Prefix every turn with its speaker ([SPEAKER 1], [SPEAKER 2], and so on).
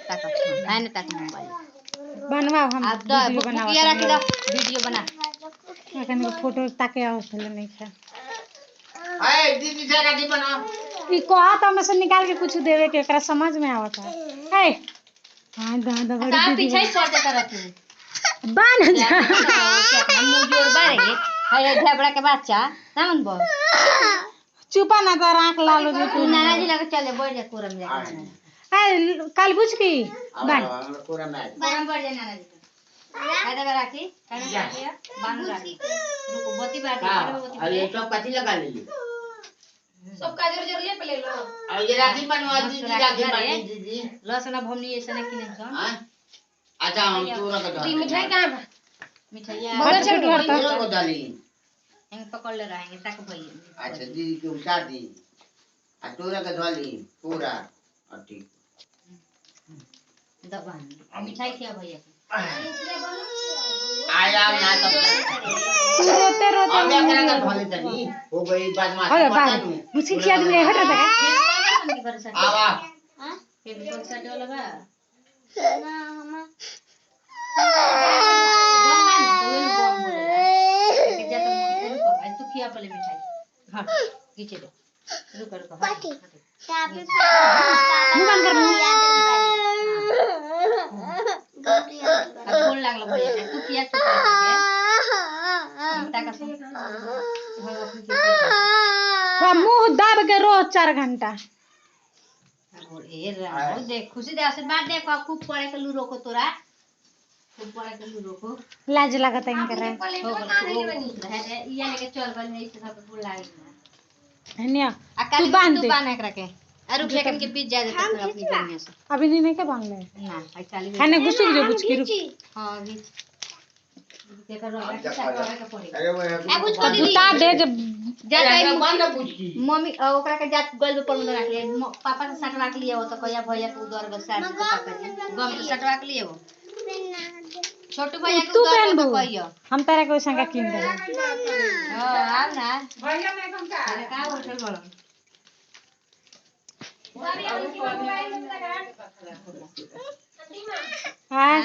[SPEAKER 1] तक है ना तक मोबाइल
[SPEAKER 2] बनवाओ हम
[SPEAKER 1] अब तो
[SPEAKER 2] वीडियो बनावा
[SPEAKER 1] बुकिया रख दो वीडियो बना
[SPEAKER 2] एखन फोटो ताके आवत नहीं है
[SPEAKER 3] ए दीदी से राखी बनाओ
[SPEAKER 2] ई कहत हम से निकाल के कुछ देवे के एकरा समझ में आवत है ए हां दादा बड़ी
[SPEAKER 1] साहब
[SPEAKER 2] दीदी
[SPEAKER 1] पीछे छोड़ देता रहती
[SPEAKER 2] बान जा
[SPEAKER 1] अपना मुंह जोर बारे है ढेबड़ा के बच्चा ना मन बो
[SPEAKER 2] चुपा ना तो आंख लाल हो जाए
[SPEAKER 1] तू नाना जी लगे चले बढ़ जा कोरम जा
[SPEAKER 2] ए कल बुझ की बान
[SPEAKER 3] पूरा मैच
[SPEAKER 1] कोरम बढ़ जा नाना जी काय दे राखी काय राखी बांध राखी रुको बत्ती बाटी बत्ती
[SPEAKER 3] अरे सब कथी लगा ले
[SPEAKER 1] सब काजर जर ले पे ले लो
[SPEAKER 3] अब ये राखी बनवा दीदी राखी बना दीदी
[SPEAKER 1] लसन भमनी ऐसे ना किने सन
[SPEAKER 3] हां अच्छा हम पूरा का
[SPEAKER 1] ती मिठाई कहां बा मिठाई
[SPEAKER 2] बड़ा छोटू हरता
[SPEAKER 3] पूरा को डाली
[SPEAKER 1] हम पकड़ ले रहेंगे तक भई
[SPEAKER 3] अच्छा दीदी के उतार दी आ तोरा का डाली पूरा और ठीक
[SPEAKER 1] दबान मिठाई क्या भैया
[SPEAKER 3] आया ना तब
[SPEAKER 2] तू रोते रोते
[SPEAKER 3] अब एकरा का ढोले तनी हो गई बदमाश
[SPEAKER 2] अरे
[SPEAKER 3] पता
[SPEAKER 2] बात
[SPEAKER 3] नहीं
[SPEAKER 2] मुझे क्या आदमी हट रहा है
[SPEAKER 3] आवा
[SPEAKER 1] फिर कौन सा वाला बा ना हम तू खिया पहले मिठाई हां नीचे दे रुक रुक पार्टी
[SPEAKER 2] मुंह बंद कर
[SPEAKER 1] फोन लागला भैया तू किया चुप
[SPEAKER 2] वो मुंह दाब के रोज 4 घंटा
[SPEAKER 1] देख खुशी दे आशीर्वाद दे खूब पड़े के लूरो को तोरा खूब पड़े के लूरो को
[SPEAKER 2] लाज लागत है इनकर
[SPEAKER 1] हो गए ये लेके चल गल है इसे सब बुला लागी
[SPEAKER 2] हनिया
[SPEAKER 1] तू
[SPEAKER 2] बांध दे
[SPEAKER 1] बांध एकरा के अरु सेकंड के बीच जा दे तो अपनी दुनिया से
[SPEAKER 2] अभी नहीं के बांध ले
[SPEAKER 1] ना आई चाली
[SPEAKER 2] खाने घुसुक जो कुछ की रुक
[SPEAKER 1] हां बीच देखा रोगा के साथ का पड़ेगा
[SPEAKER 3] अरे वो
[SPEAKER 1] कुछ
[SPEAKER 2] तो जूता दे जब
[SPEAKER 1] जा टाइम
[SPEAKER 3] बंद पूछी
[SPEAKER 1] मम्मी ओकरा के जात गल पर में रख ले पापा से सटवा के लिए वो तो कहिया भैया के उधर गल साथ के पापा जी गम से सटवा के लिए वो छोटू भैया के
[SPEAKER 2] तू
[SPEAKER 1] उधर
[SPEAKER 2] पहन
[SPEAKER 1] गल
[SPEAKER 2] बू
[SPEAKER 1] कहियो
[SPEAKER 2] हम तारा कोई संगा किन दे
[SPEAKER 1] हां आ ना भैया में कम का होटल बोलो
[SPEAKER 2] हां